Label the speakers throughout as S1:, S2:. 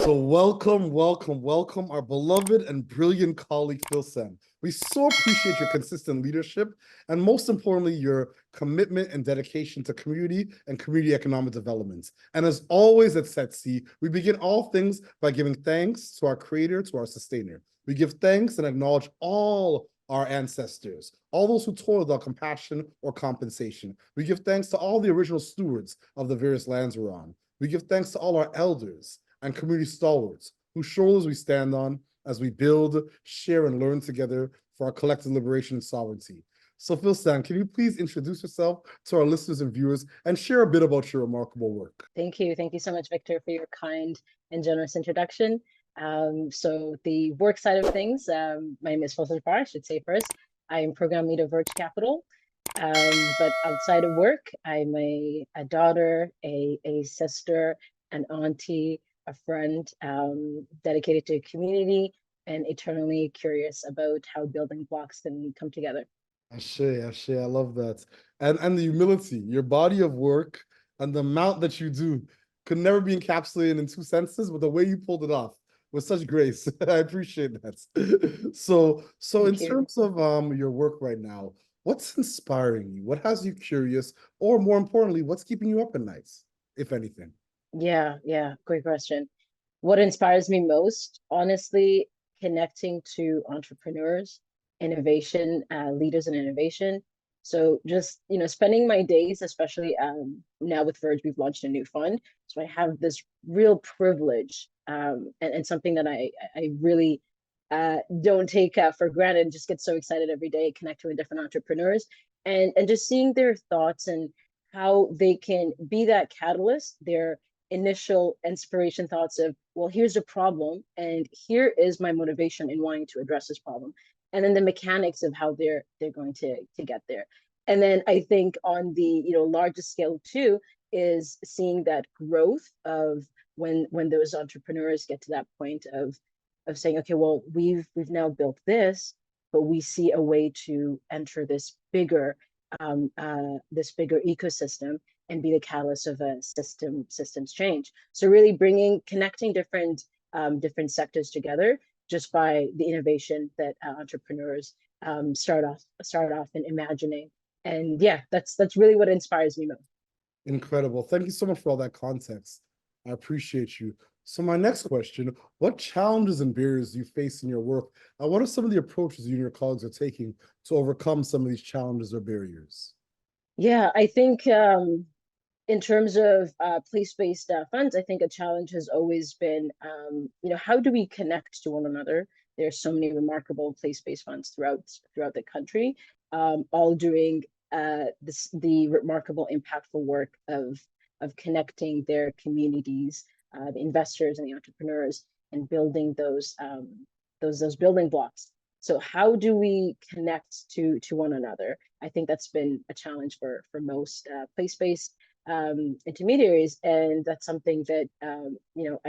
S1: So welcome, our beloved and brilliant colleague, Filsan. We so appreciate your consistent leadership and most importantly, your commitment and dedication to community and community economic development. And as always at Setsi, we begin all things by giving thanks to our creator, to our sustainer. We give thanks and acknowledge all our ancestors, all those who toiled without compassion or compensation. We give thanks to all the original stewards of the various lands we're on. We give thanks to all our elders and community stalwarts whose shoulders we stand on as we build, share, and learn together for our collective liberation and sovereignty. So Filsan, can you please introduce yourself to our listeners and viewers and share a bit about your remarkable work?
S2: Thank you. Thank you so much, Victor, for your kind and generous introduction. So the work side of things, my name is Filsan Farah, I should say first. I am program lead of VERGE Capital. But outside of work, I'm a daughter, a sister, an auntie, a friend, dedicated to community and eternally curious about how building blocks can come together.
S1: Ashe, I love that. And the humility, your body of work and the amount that you do could never be encapsulated in two sentences, but the way you pulled it off with such grace, I appreciate that. So in terms of your work right now, what's inspiring you? What has you curious? Or more importantly, what's keeping you up at nights, if anything?
S2: Yeah, great question. What inspires me most, honestly, connecting to entrepreneurs, innovation, leaders in innovation. So just, spending my days, especially now with Verge, we've launched a new fund. So I have this real privilege and something that I really don't take for granted, and just get so excited every day connecting with different entrepreneurs and just seeing their thoughts and how they can be that catalyst, their initial inspiration thoughts of, well, here's a problem and here is my motivation in wanting to address this problem, and then the mechanics of how they're going to get there. And then I think on the largest scale too is seeing that growth of when those entrepreneurs get to that point of saying, okay, well, we've now built this, but we see a way to enter this bigger ecosystem and be the catalyst of a systems change. So really connecting different sectors together just by the innovation that entrepreneurs start off in imagining. And yeah, that's really what inspires me most.
S1: Incredible. Thank you so much for all that context. I appreciate you. So my next question, what challenges and barriers do you face in your work? And what are some of the approaches you and your colleagues are taking to overcome some of these challenges or barriers?
S2: Yeah, I think in terms of place-based funds, I think a challenge has always been, how do we connect to one another? There are so many remarkable place-based funds throughout the country, all doing the remarkable, impactful work of connecting their communities, the investors and the entrepreneurs, and building those building blocks. So how do we connect to one another? I think that's been a challenge for most place-based intermediaries, and that's something that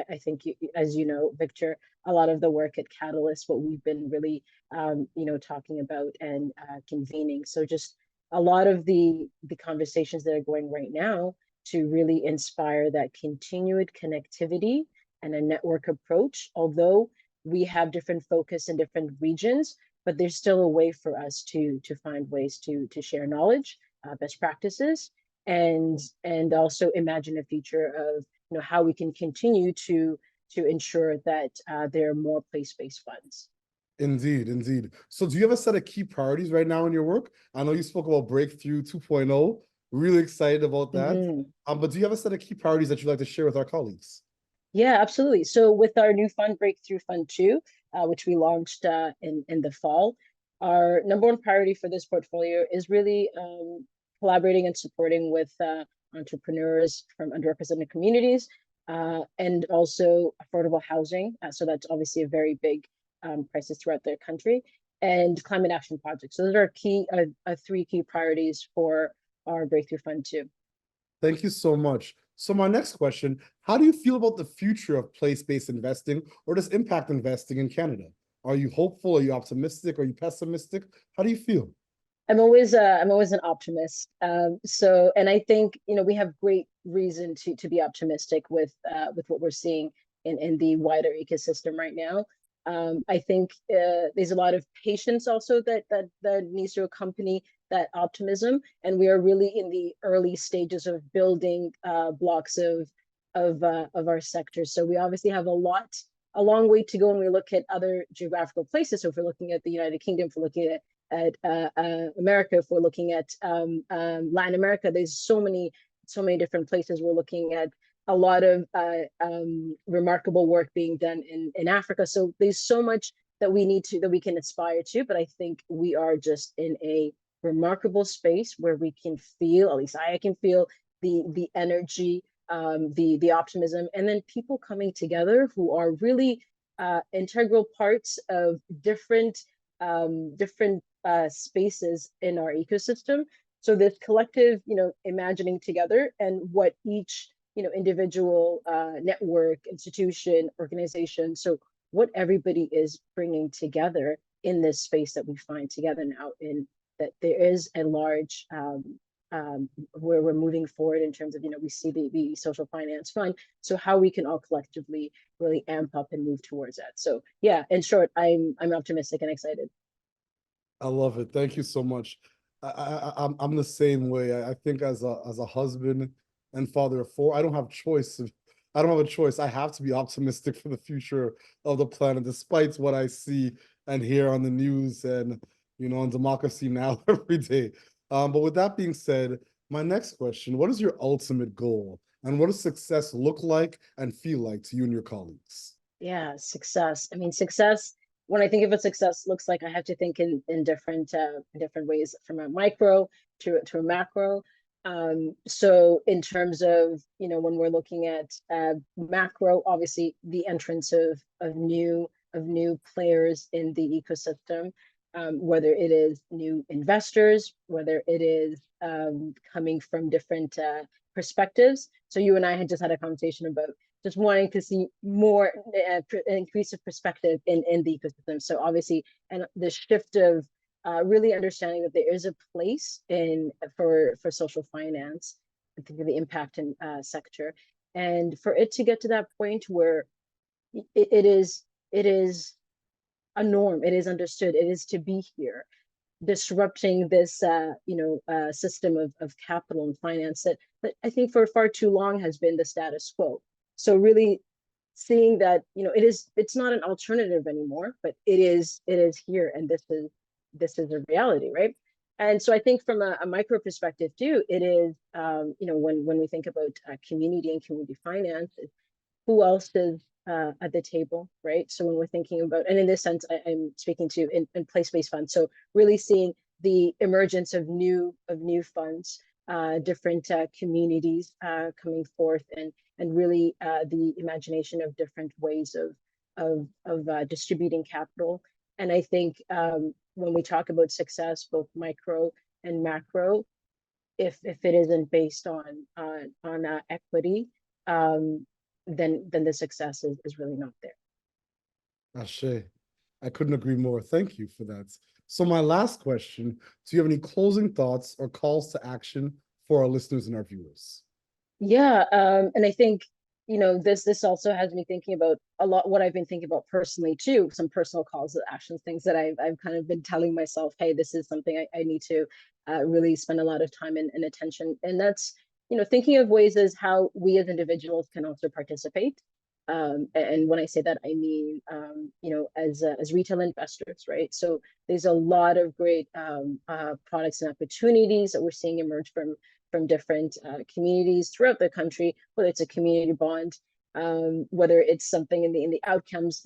S2: I think as you know, Victor, a lot of the work at Catalyst, what we've been really talking about and convening. So just a lot of the conversations that are going right now to really inspire that continued connectivity and a network approach, although we have different focus in different regions, but there's still a way for us to find ways to share knowledge, best practices, and also imagine a future of how we can continue to ensure that there are more place-based funds.
S1: Indeed. So do you have a set of key priorities right now in your work? I know you spoke about Breakthrough 2.0. Really excited about that.
S2: Mm-hmm.
S1: But do you have a set of key priorities that you'd like to share with our colleagues?
S2: Yeah, absolutely. So with our new fund, Breakthrough Fund 2, which we launched in the fall, our number one priority for this portfolio is really collaborating and supporting with entrepreneurs from underrepresented communities and also affordable housing. So that's obviously a very big crisis throughout the country, and climate action projects. So those are three key priorities for our Breakthrough Fund 2.
S1: Thank you so much. So my next question, how do you feel about the future of place-based investing or just impact investing in Canada? Are you hopeful? Are you optimistic? Are you pessimistic? How do you feel?
S2: I'm always an optimist. And I think we have great reason to be optimistic with what we're seeing in the wider ecosystem right now. I think there's a lot of patience also that needs to accompany that optimism, and we are really in the early stages of building blocks of our sector. So we obviously have a long way to go when we look at other geographical places. So if we're looking at the United Kingdom, if we're looking at America, if we're looking at Latin America, there's so many different places. We're looking at a lot of remarkable work being done in Africa. So there's so much that we can aspire to, but I think we are just in a remarkable space where we can feel, at least I can feel the energy, the optimism, and then people coming together who are really integral parts of different spaces in our ecosystem. So this collective, imagining together and what each, individual network, institution, organization, so what everybody is bringing together in this space that we find together now, in that there is a large where we're moving forward in terms of, we see the social finance fund. So how we can all collectively really amp up and move towards that. So yeah, in short, I'm optimistic and excited.
S1: I love it. Thank you so much. I'm the same way. I think as a husband and father of four, I don't have choice. I don't have a choice. I have to be optimistic for the future of the planet, despite what I see and hear on the news and on Democracy Now! Every day. But with that being said, my next question: what is your ultimate goal, and what does success look like and feel like to you and your colleagues?
S2: Yeah, success. I mean, success. When I think of what success looks like, I have to think in different ways, from a micro to a macro. So in terms of, when we're looking at macro, obviously the entrance of new players in the ecosystem, whether it is new investors, whether it is coming from different perspectives. So you and I had just had a conversation about just wanting to see more increase of perspective in the ecosystem. So obviously, and the shift of really understanding that there is a place for social finance, I think of the impact in sector, and for it to get to that point where it is a norm, it is understood, it is to be here, disrupting this system of capital and finance that I think for far too long has been the status quo. So really seeing that it's not an alternative anymore, but it is here, and this is a reality, right? And so I think from a micro perspective too, it is when we think about community and community finance, who else is at the table, right? So when we're thinking about, and in this sense, I'm speaking to in place-based funds. So really seeing the emergence of new funds, different communities coming forth, and really the imagination of different ways of distributing capital. And I think when we talk about success, both micro and macro, if it isn't based on equity, then the success is really not there.
S1: Ashe, I couldn't agree more. Thank you for that. So my last question: do you have any closing thoughts or calls to action for our listeners and our viewers?
S2: Yeah, and I think this also has me thinking about a lot what I've been thinking about personally too. Some personal calls to actions, things that I've kind of been telling myself, hey, this is something I need to really spend a lot of time and attention. And that's thinking of ways as how we as individuals can also participate. And when I say that, I mean as retail investors, right? So there's a lot of great products and opportunities that we're seeing emerge from different communities throughout the country, whether it's a community bond, whether it's something in the outcomes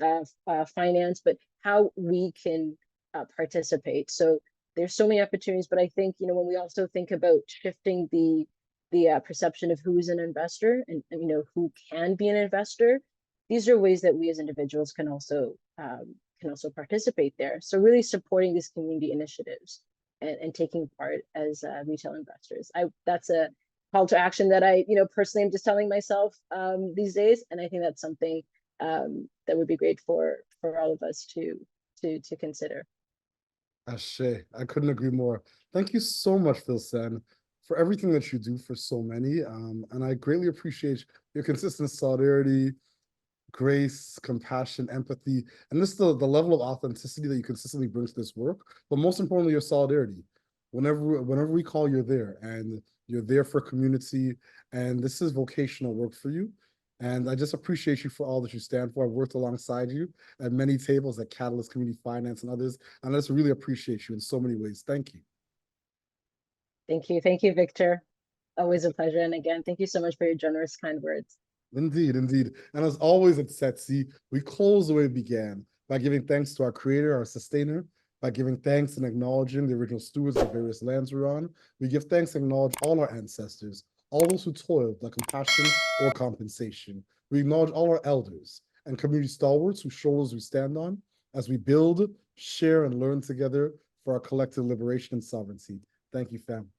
S2: finance, but how we can participate. So there's so many opportunities, but I think when we also think about shifting the perception of who is an investor and who can be an investor, these are ways that we as individuals can also participate there. So really supporting these community initiatives and taking part as retail investors. That's a call to action that I personally am just telling myself these days, and I think that's something that would be great for all of us to consider.
S1: Ashe, I couldn't agree more. Thank you so much, Filsan, for everything that you do for so many. And I greatly appreciate your consistent solidarity, grace, compassion, empathy, and this is the level of authenticity that you consistently bring to this work, but most importantly, your solidarity. Whenever we call, you're there, and you're there for community, and this is vocational work for you. And I just appreciate you for all that you stand for. I've worked alongside you at many tables at Catalyst Community Finance and others, and I just really appreciate you in so many ways. Thank you.
S2: Thank you. Thank you, Victor. Always a pleasure. And again, thank you so much for your generous, kind words.
S1: Indeed, indeed. And as always at Setsi, we close the way we began by giving thanks to our creator, our sustainer, by giving thanks and acknowledging the original stewards of the various lands we're on. We give thanks and acknowledge all our ancestors, all those who toiled, like compassion or compensation. We acknowledge all our elders and community stalwarts whose shoulders we stand on as we build, share, and learn together for our collective liberation and sovereignty. Thank you, fam.